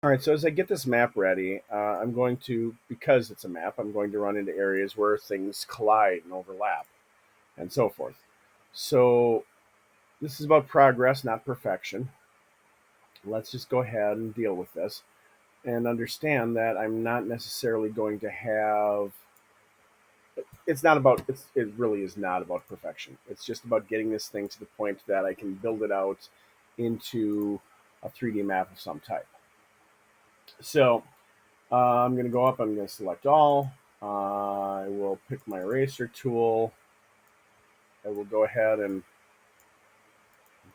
All right, so as I get this map ready, I'm going to, because it's a map, I'm going to run into areas where things collide and overlap and so forth. So this is about progress, not perfection. Let's just go ahead and deal with this and understand that I'm not necessarily going to have. It's not about. It really is not about perfection. It's just about getting this thing to the point that I can build it out into a 3D map of some type. So I'm going to go up. I'm going to select all. I will pick my eraser tool. I will go ahead and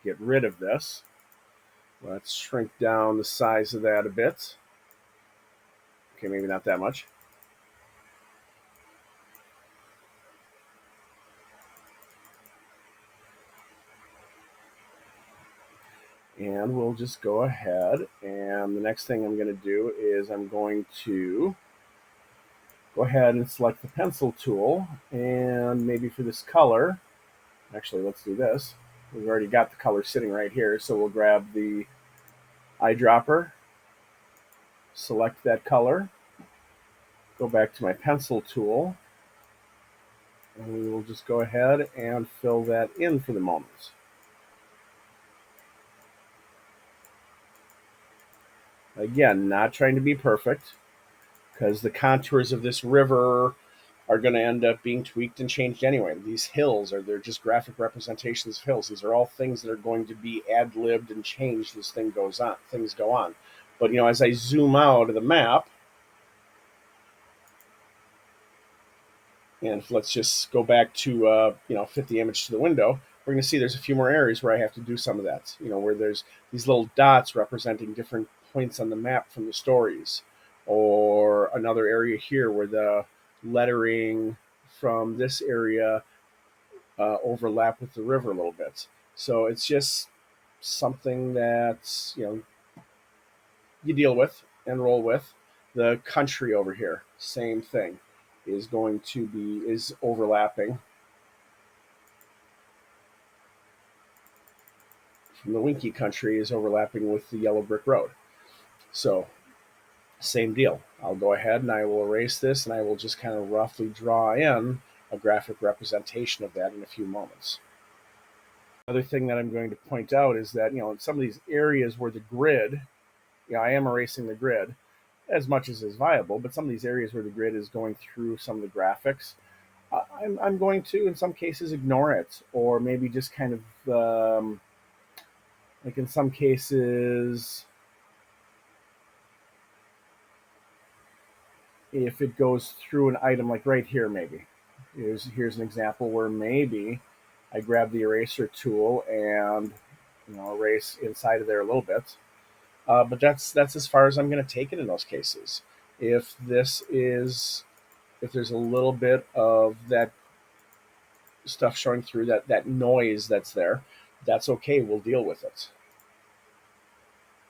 get rid of this. Let's shrink down the size of that a bit. Okay, maybe not that much. And we'll just go ahead. And the next thing I'm going to do is I'm going to go ahead and select the pencil tool. And maybe for this color, actually, let's do this. We've already got the color sitting right here. So we'll grab the eyedropper, select that color, go back to my pencil tool, and we will just go ahead and fill that in for the moment. Again, not trying to be perfect because the contours of this river are going to end up being tweaked and changed anyway. These hills they're just graphic representations of hills. These are all things that are going to be ad-libbed and changed as things go on. But as I zoom out of the map, and let's just go back to fit the image to the window, we're going to see there's a few more areas where I have to do some of that. Where there's these little dots representing different points on the map from the stories, or another area here where the lettering from this area overlap with the river a little bit. So it's just something that you deal with and roll with. The country over here, same thing, is overlapping from the Winky country is overlapping with the yellow brick road. So same deal. I'll go ahead and I will erase this and I will just kind of roughly draw in a graphic representation of that in a few moments. Another thing that I'm going to point out is that, in some of these areas where the grid, I am erasing the grid as much as is viable, but some of these areas where the grid is going through some of the graphics, I'm going to, in some cases, ignore it, or maybe just kind of, like in some cases, if it goes through an item, like right here, maybe. Here's an example where maybe I grab the eraser tool and erase inside of there a little bit. But that's as far as I'm going to take it in those cases. If this is if there's a little bit of that stuff showing through, that noise that's there, that's okay. We'll deal with it.